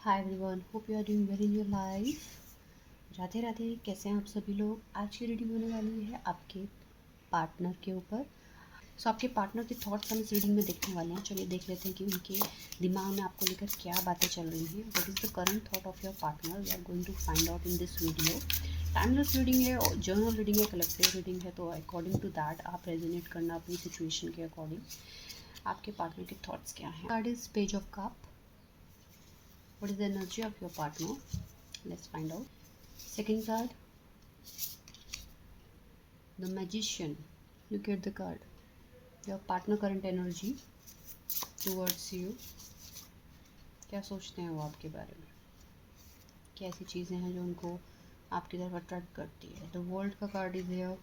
Hi everyone, hope you are doing well in your life. Radhe Radhe. कैसे हैं आप सभी लोग। आज की रीडिंग होने वाली है आपके पार्टनर के ऊपर। आपके पार्टनर के थॉट्स हम इस रीडिंग में देखने वाले हैं। चलिए देख लेते हैं कि उनके दिमाग में आपको लेकर क्या बातें चल रही हैं। What is the current thought of your partner, we are going to find out in this video. Timeless reading है, जर्नल रीडिंग है, कलेक्टिव रीडिंग है, तो अकॉर्डिंग टू दैट आप रेजोनेट करना अपनी सिचुएशन के अकॉर्डिंग। आपके पार्टनर के थॉट्स क्या हैं। Card is page of cup. What is the energy of your partner? Let's find out. Second card, the Magician. Look at the card. Your partner current energy towards you. क्या सोचते हैं वो आपके बारे में, कैसी चीज़ें हैं जो उनको आपकी तरफ अट्रैक्ट करती है। द वर्ल्ड का कार्ड इज हियर।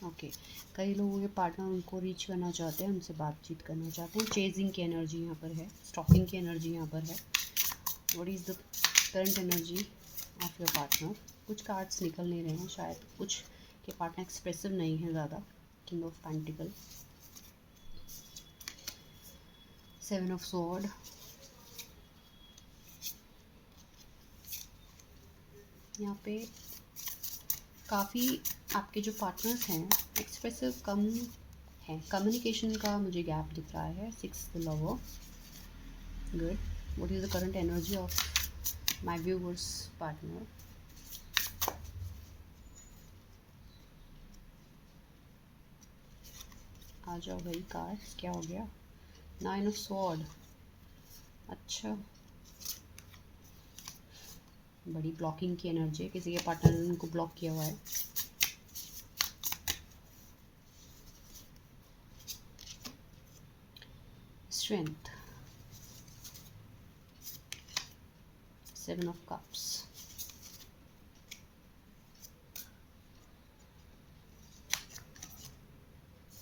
ओके, कई लोगों के पार्टनर उनको रीच करना चाहते हैं, उनसे बातचीत करना चाहते हैं। चेजिंग की एनर्जी यहाँ पर है, स्टॉकिंग की एनर्जी यहाँ पर है। What is the current energy of your partner. कुछ कार्ड्स निकल नहीं रहे हैं, शायद कुछ के पार्टनर एक्सप्रेसिव नहीं है ज़्यादा। King of pentacle, seven of sword, यहाँ पे काफ़ी आपके जो पार्टनर्स हैं एक्सप्रेसिव कम हैं। कम्युनिकेशन का मुझे गैप दिख रहा है। Six the lover. Good. What is the current energy of my viewers partner. आ जाओ भाई, कार्ड्स क्या हो गया। Nine of sword. अच्छा, बड़ी ब्लॉकिंग की एनर्जी है, किसी के पार्टनर ने उनको ब्लॉक किया हुआ है। Strength, seven of cups,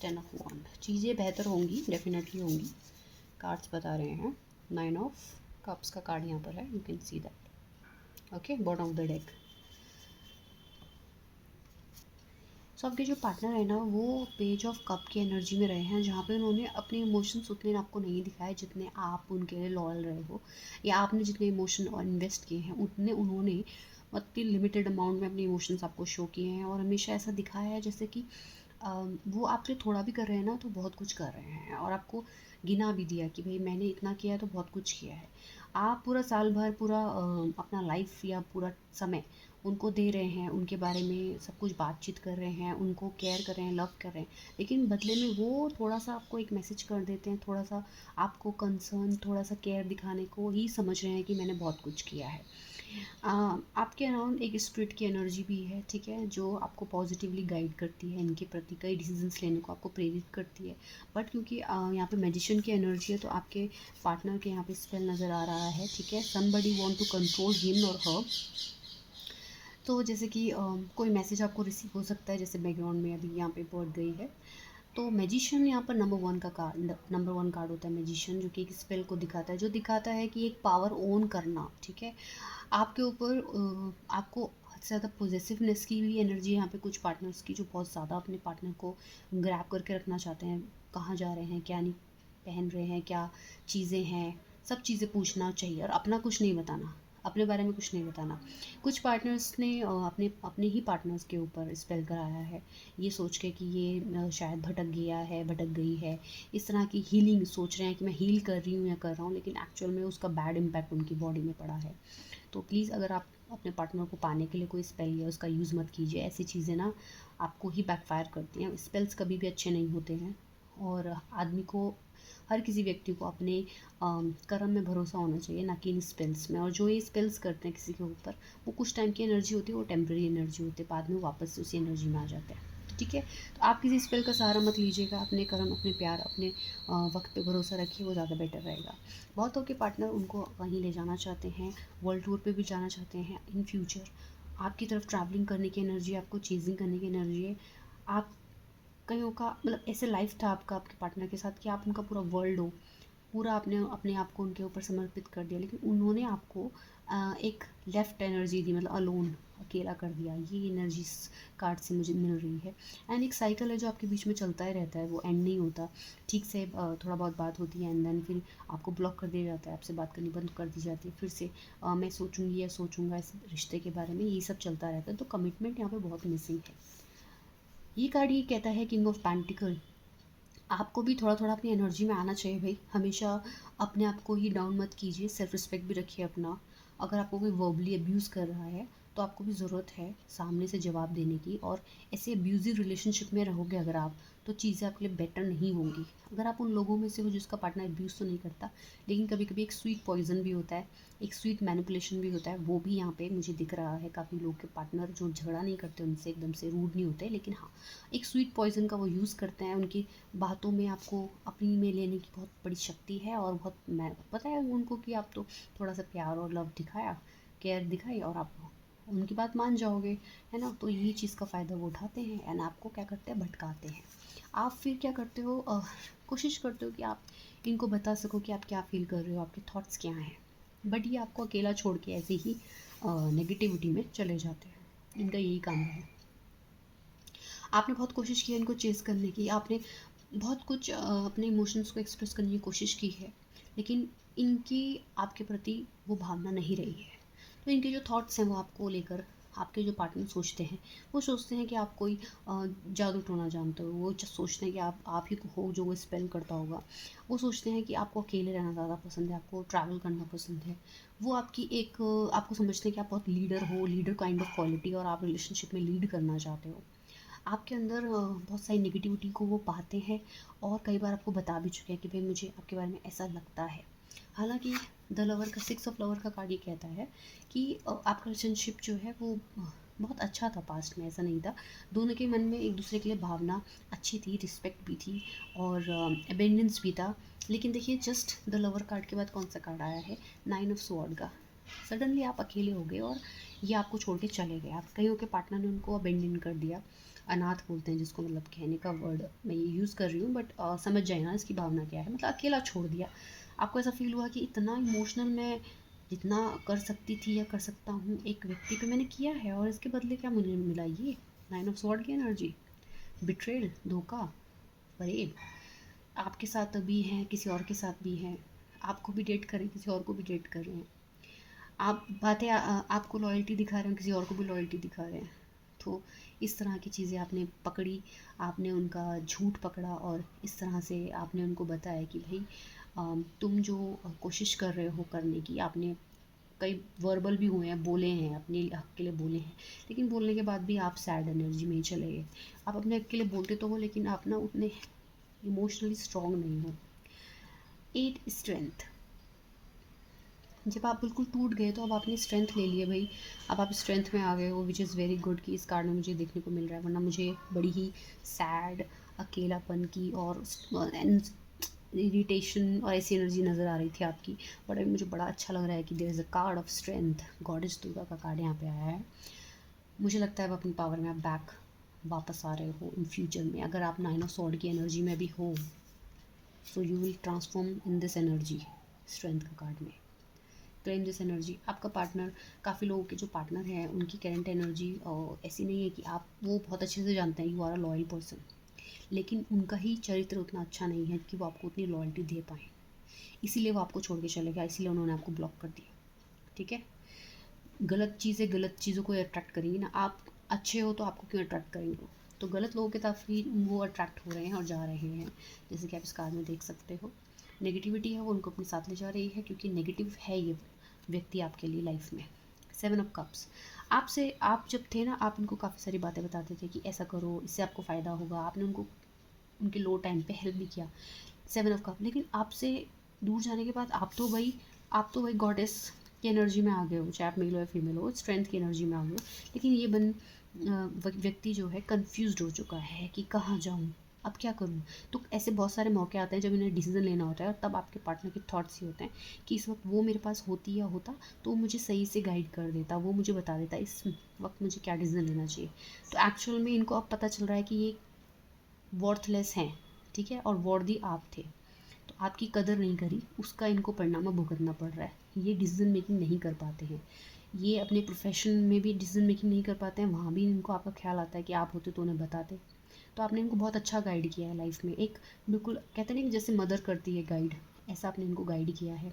ten of wand. चीज़ें बेहतर होंगी, डेफिनेटली होंगी, कार्ड्स बता रहे हैं। नाइन ऑफ कप्स का कार्ड यहाँ पर है, you can see that. Okay, bottom of the deck. आपके जो पार्टनर है ना, वो पेज ऑफ कप की एनर्जी में रहे हैं, जहाँ पे उन्होंने अपने इमोशंस उतने आपको नहीं दिखाए जितने आप उनके लिए लॉयल रहे हो, या आपने जितने इमोशन और इन्वेस्ट किए हैं उतने उन्होंने मतलब लिमिटेड अमाउंट में अपने इमोशंस आपको शो किए हैं। और हमेशा ऐसा दिखाया है जैसे कि वो आपसे थोड़ा भी कर रहे हैं ना तो बहुत कुछ कर रहे हैं, और आपको गिना भी दिया कि भाई मैंने इतना किया है तो बहुत कुछ किया है। आप पूरा साल भर पूरा अपना लाइफ या पूरा समय उनको दे रहे हैं, उनके बारे में सब कुछ बातचीत कर रहे हैं, उनको केयर कर रहे हैं, लव कर रहे हैं, लेकिन बदले में वो थोड़ा सा आपको एक मैसेज कर देते हैं, थोड़ा सा आपको कंसर्न, थोड़ा सा केयर दिखाने को ही समझ रहे हैं कि मैंने बहुत कुछ किया है। आपके अराउंड एक स्पिरिट की एनर्जी भी है, ठीक है, जो आपको पॉजिटिवली गाइड करती है, इनके प्रति कई डिसीजंस लेने को आपको प्रेरित करती है। बट क्योंकि यहाँ पे मैजिशियन की एनर्जी है, तो आपके पार्टनर के यहाँ पे स्पेल नज़र आ रहा है, ठीक है। Somebody want to control him और हर। तो जैसे कि कोई मैसेज आपको रिसीव हो सकता है, जैसे बैकग्राउंड में अभी यहाँ पे बर्ड गई है। तो मैजिशियन यहाँ पर नंबर वन कार्ड होता है मैजिशियन, जो कि एक स्पेल को दिखाता है, जो दिखाता है कि एक पावर ओन करना, ठीक है, आपके ऊपर। आपको हद से ज़्यादा पॉजिटिवनेस की भी एनर्जी यहाँ पे कुछ पार्टनर्स की, जो बहुत ज़्यादा अपने पार्टनर को ग्रैब करके रखना चाहते हैं। कहाँ जा रहे हैं, क्या नहीं पहन रहे हैं, क्या चीज़ें हैं, सब चीज़ें पूछना चाहिए, और अपना कुछ नहीं बताना, अपने बारे में कुछ नहीं बताना। कुछ पार्टनर्स ने अपने अपने ही पार्टनर्स के ऊपर स्पेल कराया है, ये सोच के कि ये शायद भटक गया है, भटक गई है, इस तरह की हीलिंग सोच रहे हैं कि मैं हील कर रही हूँ या कर रहा हूँ, लेकिन एक्चुअल में उसका बैड इम्पैक्ट उनकी बॉडी में पड़ा है। तो प्लीज़, अगर आप अपने पार्टनर को पाने के लिए कोई स्पेल या उसका यूज़ मत कीजिए। ऐसी चीज़ें ना आपको ही बैकफायर करती हैं। स्पेल्स कभी भी अच्छे नहीं होते हैं, और आदमी को, हर किसी व्यक्ति को अपने कर्म में भरोसा होना चाहिए, ना कि इन स्पेल्स में। और जो ये स्पेल्स करते हैं किसी के ऊपर, वो कुछ टाइम की एनर्जी होती है, वो टेम्प्रेरी एनर्जी होती है, बाद में वापस से उसी एनर्जी में आ जाते हैं, ठीक है। तो आप किसी स्पेल का सहारा मत लीजिएगा, अपने कर्म, अपने प्यार, अपने वक्त पे भरोसा रखिए, वो ज़्यादा बेटर रहेगा। बहुत के पार्टनर उनको कहीं ले जाना चाहते हैं, वर्ल्ड टूर पे भी जाना चाहते हैं इन फ्यूचर। आपकी तरफ ट्रैवलिंग करने की एनर्जी, आपको चेजिंग करने की एनर्जी है। आप कईयों का मतलब ऐसे लाइफ था आपका आपके पार्टनर के साथ कि आप उनका पूरा वर्ल्ड हो, पूरा आपने अपने आप को उनके ऊपर समर्पित कर दिया, लेकिन उन्होंने आपको एक लेफ्ट एनर्जी दी, मतलब अलोन, अकेला कर दिया, ये एनर्जी कार्ड से मुझे मिल रही है। एंड एक साइकिल है जो आपके बीच में चलता ही रहता है, वो एंड नहीं होता। ठीक से थोड़ा बहुत बात होती है एंड देन फिर आपको ब्लॉक कर दिया जाता है, आपसे बात करनी बंद कर दी जाती है, फिर से मैं सोचूंगी या सोचूंगा इस रिश्ते के बारे में, ये सब चलता रहता है। तो कमिटमेंट यहाँ पे बहुत मिसिंग है। ये कार्ड ये कहता है किंग ऑफ पेंटिकल, आपको भी थोड़ा थोड़ा अपनी एनर्जी में आना चाहिए भाई। हमेशा अपने आप को ही डाउन मत कीजिए, सेल्फ रिस्पेक्ट भी रखिए अपना। अगर आपको कोई वर्बली अब्यूज़ कर रहा है तो आपको भी ज़रूरत है सामने से जवाब देने की। और ऐसे अब्यूज़िव रिलेशनशिप में रहोगे अगर आप, तो चीज़ें आपके लिए बेटर नहीं होंगी। अगर आप उन लोगों में से हो जिसका पार्टनर अब्यूज़ तो नहीं करता, लेकिन कभी कभी एक स्वीट पॉइजन भी होता है, एक स्वीट मैनिपुलेशन भी होता है, वो भी यहाँ पे मुझे दिख रहा है। काफ़ी लोग के पार्टनर जो झगड़ा नहीं करते उनसे एकदम से रूड नहीं होते, लेकिन हाँ, एक स्वीट पॉइजन का वो यूज़ करते हैं। उनकी बातों में आपको अपनी में लेने की बहुत बड़ी शक्ति है, और बहुत मैं पता है उनको कि आप तो थोड़ा सा प्यार और लव दिखाया, केयर दिखाई, और आप उनकी बात मान जाओगे, है ना। तो ये चीज़ का फ़ायदा वो उठाते हैं एंड आपको क्या करते हैं, भटकाते हैं। आप फिर क्या करते हो, कोशिश करते हो कि आप इनको बता सको कि आप क्या फील कर रहे हो, आपके थॉट्स क्या हैं, बट ये आपको अकेला छोड़ के ऐसे ही नेगेटिविटी में चले जाते हैं। इनका यही काम है। आपने बहुत कोशिश की है इनको चेज़ करने की, आपने बहुत कुछ अपने इमोशंस को एक्सप्रेस करने की कोशिश की है, लेकिन इनकी आपके प्रति वो भावना नहीं रही है। तो इनके जो थॉट्स हैं वो आपको लेकर, आपके जो पार्टनर सोचते हैं, वो सोचते हैं कि आप कोई जादू टोना जानते हो। वो सोचते हैं कि आप ही हो जो वो स्पेल करता होगा। वो सोचते हैं कि आपको अकेले रहना ज़्यादा पसंद है, आपको ट्रैवल करना पसंद है। वो आपकी एक आपको समझते हैं कि आप बहुत लीडर हो, लीडर काइंड ऑफ क्वालिटी, और आप रिलेशनशिप में लीड करना चाहते हो। आपके अंदर बहुत सारी नेगेटिविटी को वो पाते हैं, और कई बार आपको बता भी चुके हैं कि भाई मुझे आपके बारे में ऐसा लगता है। हालांकि द लवर का, 6 ऑफ लवर का कार्ड ये कहता है कि आपका रिलेशनशिप जो है वो बहुत अच्छा था पास्ट में, ऐसा नहीं था। दोनों के मन में एक दूसरे के लिए भावना अच्छी थी, रिस्पेक्ट भी थी, और अबेंडेंस भी था। लेकिन देखिए, जस्ट द लवर कार्ड के बाद कौन सा कार्ड आया है, 9 ऑफ स्वॉर्ड का। सडनली आप अकेले हो गए और ये आपको छोड़ के चले गए। आप कईयों के पार्टनर ने उनको अबेंडन कर दिया। अनाथ बोलते हैं जिसको, मतलब कहने का वर्ड मैं ये यूज़ कर रही हूँ, बट समझ जाए ना इसकी भावना क्या है। मतलब अकेला छोड़ दिया। आपको ऐसा फील हुआ कि इतना इमोशनल मैं जितना कर सकती थी या कर सकता हूँ एक व्यक्ति पे मैंने किया है, और इसके बदले क्या मुझे मिला, ये 9 ऑफ स्वॉर्ड की एनर्जी। बिट्रेल, धोखा, फरेब। आपके साथ भी हैं, किसी और के साथ भी हैं। आपको भी डेट करें, किसी और को भी डेट कर रहे हैं। आप बातें आपको लॉयल्टी दिखा रहे हैं, किसी और को भी लॉयल्टी दिखा रहे हैं। तो इस तरह की चीज़ें आपने पकड़ी, आपने उनका झूठ पकड़ा, और इस तरह से आपने उनको बताया कि भाई तुम जो कोशिश कर रहे हो करने की, आपने कई वर्बल भी हुए हैं, बोले हैं, अपने हक के लिए बोले हैं, लेकिन बोलने के बाद भी आप सैड एनर्जी में ही चले गए। आप अपने हक के लिए बोलते तो हो, लेकिन आप ना उतने इमोशनली स्ट्रॉन्ग नहीं हो। 8 स्ट्रेंथ, जब आप बिल्कुल टूट गए तो अब आपने स्ट्रेंथ ले लिए भाई। अब आप स्ट्रेंथ में आ गए हो, विच इज़ वेरी गुड कि इस कार्ड में मुझे देखने को मिल रहा है। वरना मुझे बड़ी ही सैड, अकेलापन की और इरिटेशन और ऐसी एनर्जी नज़र आ रही थी आपकी। बट अभी मुझे बड़ा अच्छा लग रहा है कि there is a card of strength. Goddess Durga का कार्ड यहाँ पे आया है। मुझे लगता है अब अपनी पावर में आप बैक वापस आ रहे हो इन फ्यूचर में। अगर आप 9 ऑफ स्वॉर्ड की एनर्जी में भी हो, so you will transform in this energy. Strength का कार्ड में क्लेम दिस एनर्जी। आपका पार्टनर, काफ़ी लोगों के जो पार्टनर हैं उनकी करंट एनर्जी ऐसी नहीं है कि आप वो बहुत अच्छे से जानते हैं, you are a loyal person, लेकिन उनका ही चरित्र उतना अच्छा नहीं है कि वो आपको उतनी लॉयल्टी दे पाएँ। इसीलिए वो आपको छोड़ के चले गया, इसीलिए उन्होंने आपको ब्लॉक कर दिया। ठीक है, गलत चीज़ें गलत चीज़ों को अट्रैक्ट करेंगी ना। आप अच्छे हो तो आपको क्यों अट्रैक्ट करेंगे वो? तो गलत लोगों की तरफ ही वो अट्रैक्ट हो रहे हैं और जा रहे हैं, जैसे कि आप इस कार्ड में देख सकते हो। नेगेटिविटी है वो उनको अपने साथ ले जा रही है, क्योंकि नेगेटिव है ये व्यक्ति आपके लिए लाइफ में। 7 ऑफ कप्स, आपसे, आप जब थे ना, आप उनको काफ़ी सारी बातें बताते थे कि ऐसा करो, इससे आपको फ़ायदा होगा। आपने उनको उनके लो टाइम पे हेल्प भी किया। 7 ऑफ कप, लेकिन आपसे दूर जाने के बाद आप तो भाई गॉडेस की एनर्जी में आ गए हो, चाहे आप मेल हो या फीमेल हो, स्ट्रेंथ की एनर्जी में आ गए हो। लेकिन ये व्यक्ति जो है कंफ्यूज्ड हो चुका है कि कहाँ जाऊँ, अब क्या करूँ। तो ऐसे बहुत सारे मौके आते हैं जब इन्हें डिसीजन लेना होता है, और तब आपके पार्टनर के थॉट्स ये होते हैं कि इस वक्त वो मेरे पास होती या होता तो मुझे सही से गाइड कर देता, वो मुझे बता देता इस वक्त मुझे क्या डिसीजन लेना चाहिए। तो एक्चुअल में इनको अब पता चल रहा है कि ये वर्थलेस हैं, ठीक है, और वर्दी आप थे। तो आपकी कदर नहीं करी, उसका इनको परिणाम भुगतना पड़ रहा है। ये डिसीजन मेकिंग नहीं कर पाते हैं। ये अपने प्रोफेशन में भी डिसीजन मेकिंग नहीं कर पाते हैं, वहाँ भी इनको आपका ख्याल आता है कि आप होते तो उन्हें बताते। तो आपने इनको बहुत अच्छा गाइड किया है लाइफ में, एक बिल्कुल कहते नहीं कि जैसे मदर करती है गाइड, ऐसा आपने इनको गाइड किया है।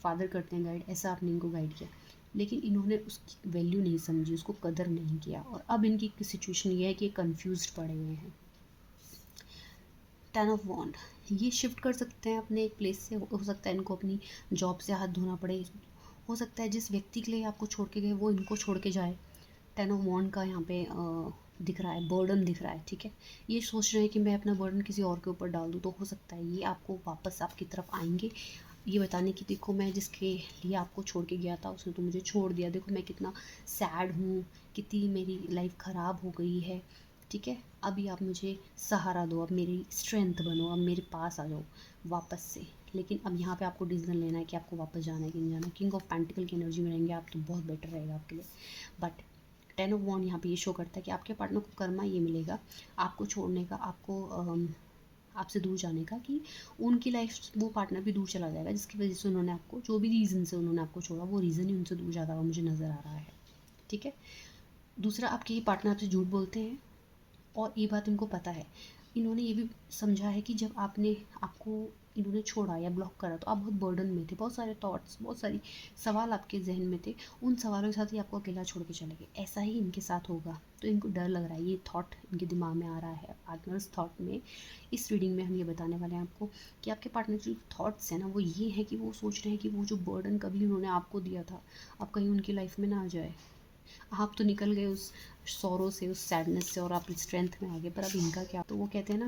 फादर करते हैं गाइड, ऐसा आपने इनको गाइड किया। लेकिन इन्होंने उसकी वैल्यू नहीं समझी, उसको कदर नहीं किया, और अब इनकी सिचुएशन ये है कि कन्फ्यूज पड़े हुए हैं। 10 ऑफ वॉन्ड, ये शिफ्ट कर सकते हैं अपने एक प्लेस से, हो सकता है इनको अपनी जॉब से हाथ धोना पड़े, हो सकता है जिस व्यक्ति के लिए आपको छोड़ के गए वो इनको छोड़ के जाए। 10 ऑफ वॉन्ड का यहाँ पे दिख रहा है, बर्डन दिख रहा है, ठीक है। ये सोच रहे हैं कि मैं अपना बर्डन किसी और के ऊपर डाल दूँ, तो हो सकता है ये आपको वापस आपकी तरफ आएंगे ये बताने की, देखो मैं जिसके लिए आपको छोड़ के गया था उसने तो मुझे छोड़ दिया, देखो मैं कितना सैड हूँ, कितनी मेरी लाइफ ख़राब हो गई है, ठीक है। अभी आप मुझे सहारा दो, अब मेरी स्ट्रेंथ बनो, अब मेरे पास आ जाओ वापस से। लेकिन अब यहाँ पे आपको डिसीजन लेना है कि आपको वापस जाना है कि नहीं जाना। किंग ऑफ पेंटिकल की एनर्जी में रहेंगे आप तो बहुत बेटर रहेगा आपके लिए। बट 10 ऑफ वॉन्ड यहाँ पे ये शो करता है कि आपके पार्टनर को कर्मा ये मिलेगा आपको छोड़ने का, आपको आपसे दूर जाने का, कि उनकी लाइफ वो पार्टनर भी दूर चला जाएगा जिसकी वजह से उन्होंने आपको, जो भी रीज़न से उन्होंने आपको छोड़ा, वो रीज़न ही उनसे दूर जाता हुआ मुझे नज़र आ रहा है, ठीक है। दूसरा, आपके ये पार्टनर आपसे झूठ बोलते हैं और ये बात इनको पता है। इन्होंने ये भी समझा है कि जब आपको इन्होंने छोड़ा या ब्लॉक करा तो आप बहुत बर्डन में थे, बहुत सारे थॉट्स, बहुत सारी सवाल आपके जहन में थे, उन सवालों के साथ ही आपको अकेला छोड़ के चले गए। ऐसा ही इनके साथ होगा, तो इनको डर लग रहा है, ये थॉट इनके दिमाग में आ रहा है पार्टनर्स थॉट में। इस रीडिंग में हम ये बताने वाले हैं आपको कि आपके पार्टनर जो थॉट्स हैं ना, वो ये है कि वो सोच रहे हैं कि वो जो बर्डन कभी उन्होंने आपको दिया था अब कहीं उनकी लाइफ में ना आ जाए। आप तो निकल गए उस सौरों से, उस सैडनेस से, और आप स्ट्रेंथ में आ गए, पर अब इनका क्या। तो वो कहते हैं ना,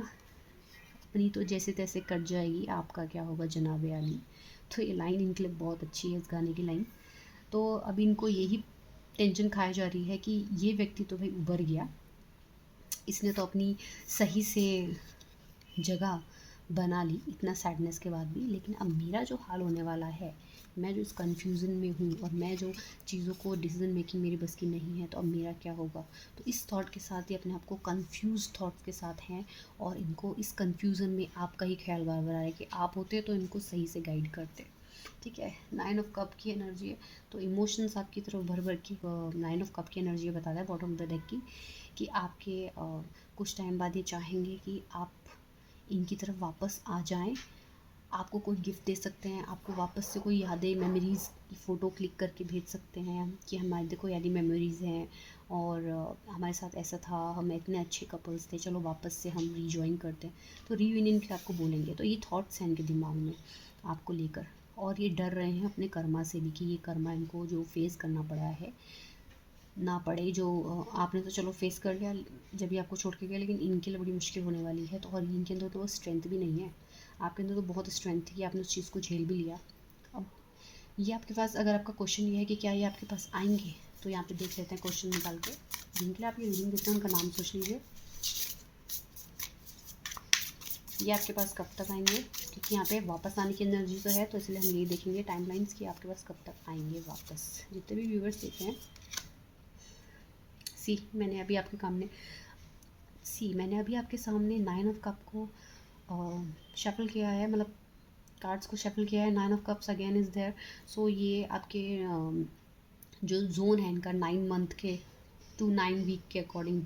अपनी तो जैसे तैसे कट जाएगी, आपका क्या होगा जनाबे आली। तो ये लाइन इनके लिए बहुत अच्छी है, इस गाने की लाइन। तो अब इनको यही टेंशन खाई जा रही है कि ये व्यक्ति तो भाई उभर गया, इसने तो अपनी सही से जगह बना ली इतना सैडनेस के बाद भी, लेकिन अब मेरा जो हाल होने वाला है, मैं जो इस कन्फ्यूज़न में हूँ और मैं जो चीज़ों को डिसीजन मेकिंग मेरी बस की नहीं है, तो अब मेरा क्या होगा। तो इस थॉट के साथ ही अपने आप को कन्फ्यूज़ थॉट्स के साथ हैं, और इनको इस कन्फ्यूज़न में आपका ही ख्याल बार बार आ रहा है कि आप होते तो इनको सही से गाइड करते, ठीक है। 9 ऑफ कप की एनर्जी है, तो इमोशंस आपकी तरफ भर भर की 9 ऑफ कप की एनर्जी बताता है बॉटम ऑफ द डेक की, कि आपके कुछ टाइम बाद ये चाहेंगे कि आप इनकी तरफ वापस आ जाएं। आपको कोई गिफ्ट दे सकते हैं, आपको वापस से कोई यादें, मेमोरीज़ की फ़ोटो क्लिक करके भेज सकते हैं कि हमारे देखो यादें मेमोरीज़ हैं, और हमारे साथ ऐसा था, हम इतने अच्छे कपल्स थे, चलो वापस से हम रीजॉइन करते हैं। तो रीयूनियन के आपको बोलेंगे। तो ये थॉट्स हैं इनके दिमाग में आपको लेकर, और ये डर रहे हैं अपने कर्मा से भी कि ये कर्मा इनको जो फेस करना पड़ा है ना पड़े। जो आपने तो चलो फेस कर लिया जब ये आपको छोड़ के गया, लेकिन इनके लिए बड़ी मुश्किल होने वाली है। तो और इनके अंदर तो वो स्ट्रेंथ भी नहीं है, आपके अंदर तो बहुत स्ट्रेंथ थी कि आपने उस चीज़ को झेल भी लिया। अब ये आपके पास, अगर आपका क्वेश्चन ये है कि क्या ये आपके पास आएंगे, तो यहाँ पे देख लेते हैं क्वेश्चन निकाल के। जिनके लिए आप ये रीडिंग देते हैं उनका नाम सोच लीजिए। ये आपके पास कब तक आएंगे, क्योंकि यहाँ पे वापस आने की एनर्जी तो है, तो इसलिए हम यही देखेंगे टाइमलाइंस कि आपके पास कब तक आएंगे वापस। जितने भी व्यूवर्स देखे हैं, मैंने अभी आपके सामने 9 ऑफ कप को शफल किया है, मतलब कार्ड्स को शफल किया है। 9 of cups again is there. So ये आपके जो जोन है इनका 9 मंथ के टू 9 वीक के अकॉर्डिंग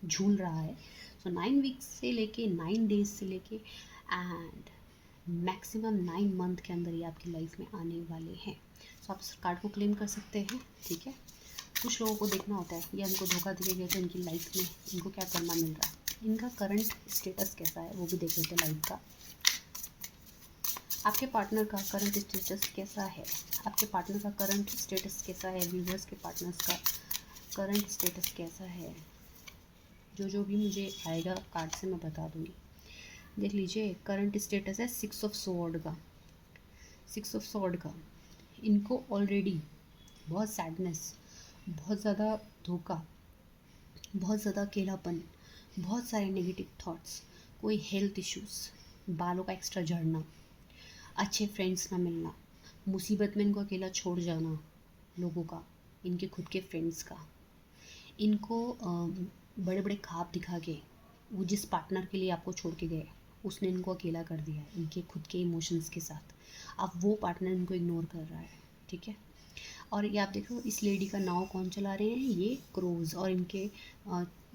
झूल रहा है। सो 9 वीक्स से लेके 9 डेज से लेके एंड मैक्सिमम 9 मंथ के अंदर ये आपकी लाइफ में आने वाले हैं। सो आप इस कार्ड को क्लेम कर सकते हैं, ठीक है। कुछ लोगों को देखना होता है ये इनको धोखा दिए गए तो इनकी लाइफ में इनको क्या करना मिल रहा है, इनका करंट स्टेटस कैसा है वो भी देख लेते हैं लाइफ का। आपके पार्टनर का करंट स्टेटस कैसा है, आपके पार्टनर का करंट स्टेटस कैसा है, व्यूवर्स के पार्टनर्स का करंट स्टेटस कैसा है। जो भी मुझे आएगा कार्ड से मैं बता दूँगी। देख लीजिए, करंट स्टेटस है 6 ऑफ स्वॉर्ड का। 6 ऑफ स्वॉर्ड का इनको ऑलरेडी बहुत सैडनेस, बहुत ज़्यादा धोखा, बहुत ज़्यादा अकेलापन, बहुत सारे नेगेटिव थॉट्स, कोई हेल्थ इश्यूज़, बालों का एक्स्ट्रा झड़ना, अच्छे फ्रेंड्स ना मिलना, मुसीबत में इनको अकेला छोड़ जाना लोगों का, इनके खुद के फ्रेंड्स का, इनको बड़े बड़े ख्वाब दिखा के वो जिस पार्टनर के लिए आपको छोड़ के गए उसने इनको अकेला कर दिया है इनके खुद के इमोशंस के साथ। अब वो पार्टनर इनको इग्नोर कर रहा है, ठीक है। और ये आप देखो इस लेडी का नाव कौन चला रहे हैं, ये क्रोज, और इनके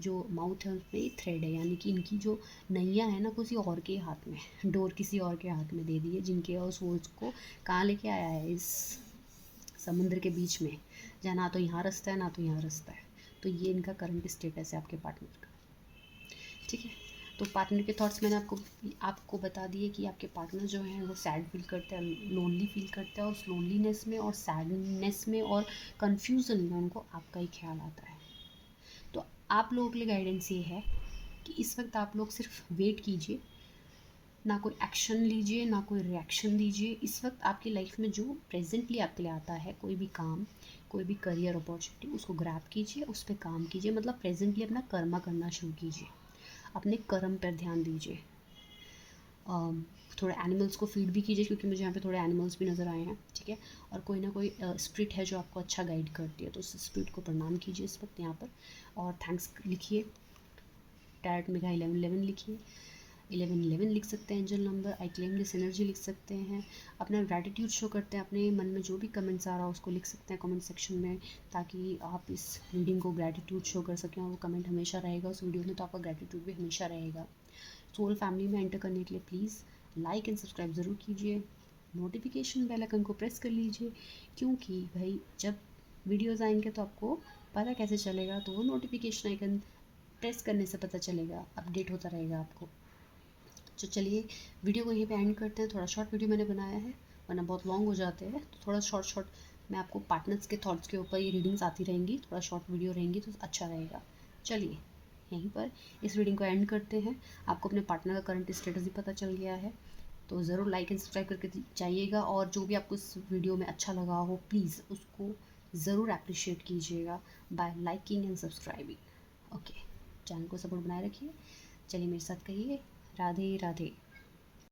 जो माउथ है उसमें थ्रेड है, यानी कि इनकी जो नैया है ना किसी और के हाथ में, डोर किसी और के हाथ में दे दी है, जिनके उस वो उसको कहाँ लेके आया है, इस समुद्र के बीच में, जहाँ ना तो यहाँ रास्ता है ना तो यहाँ रास्ता है। तो ये इनका करंट स्टेटस है आपके पार्टनर का। ठीक है, तो पार्टनर के थॉट्स मैंने आपको आपको बता दिए कि आपके पार्टनर जो हैं वो सैड फील करते हैं, लोनली फील करते हैं, और उस लोनलीनेस में और सैडनेस में और कन्फ्यूज़न में उनको आपका ही ख्याल आता है। तो आप लोगों के लिए गाइडेंस ये है कि इस वक्त आप लोग सिर्फ वेट कीजिए, ना कोई एक्शन लीजिए ना कोई रिएक्शन दीजिए। इस वक्त आपकी लाइफ में जो प्रेजेंटली आपके लिए आता है, कोई भी काम, कोई भी करियर अपॉर्चुनिटी, उसको ग्रैब कीजिए, उस पर काम कीजिए, मतलब प्रेजेंटली अपना कर्मा करना शुरू कीजिए, अपने कर्म पर ध्यान दीजिए। थोड़े एनिमल्स को फीड भी कीजिए, क्योंकि मुझे यहाँ पे थोड़े एनिमल्स भी नज़र आए हैं। ठीक है, और कोई ना कोई स्पिरिट है जो आपको अच्छा गाइड करती है, तो उस स्पिरिट को प्रणाम कीजिए इस वक्त यहाँ पर, और थैंक्स लिखिए, टैट मेगा 1111 लिखिए, 1111 लिख सकते हैं angel number, I claim this energy लिख सकते हैं, अपना ग्रैटिट्यूड शो करते हैं, अपने मन में जो भी कमेंट्स आ रहा हो उसको लिख सकते हैं कमेंट सेक्शन में, ताकि आप इस रीडिंग को ग्रैटिट्यूड शो कर सकें, और वो कमेंट हमेशा रहेगा उस वीडियो में, तो आपका ग्रैटिट्यूड भी हमेशा रहेगा। सोल फैमिली में एंटर करने के लिए प्लीज़ लाइक एंड सब्सक्राइब ज़रूर कीजिए, नोटिफिकेशन बेल आइकन को प्रेस कर लीजिए, क्योंकि भाई जब वीडियोज़ आएंगे तो आपको पता कैसे चलेगा, तो वो नोटिफिकेशन आइकन प्रेस करने से पता चलेगा, अपडेट होता रहेगा आपको। तो चलिए वीडियो को यहीं पे एंड करते हैं, थोड़ा शॉर्ट वीडियो मैंने बनाया है, वरना बहुत लॉन्ग हो जाते हैं, तो थोड़ा शॉर्ट मैं आपको पार्टनर्स के थॉट्स के ऊपर ये रीडिंग्स आती रहेंगी, थोड़ा शॉर्ट वीडियो रहेंगी तो अच्छा रहेगा। चलिए यहीं पर इस रीडिंग को एंड करते हैं। आपको अपने पार्टनर का करंट स्टेटस भी पता चल गया है, तो ज़रूर लाइक एंड सब्सक्राइब करके जाइएगा, और जो भी आपको इस वीडियो में अच्छा लगा हो प्लीज़ उसको ज़रूर अप्रिशिएट कीजिएगा bye liking and subscribing. Okay, channel को सपोर्ट बनाए रखिए। चलिए मेरे साथ कहिए, राधे राधे।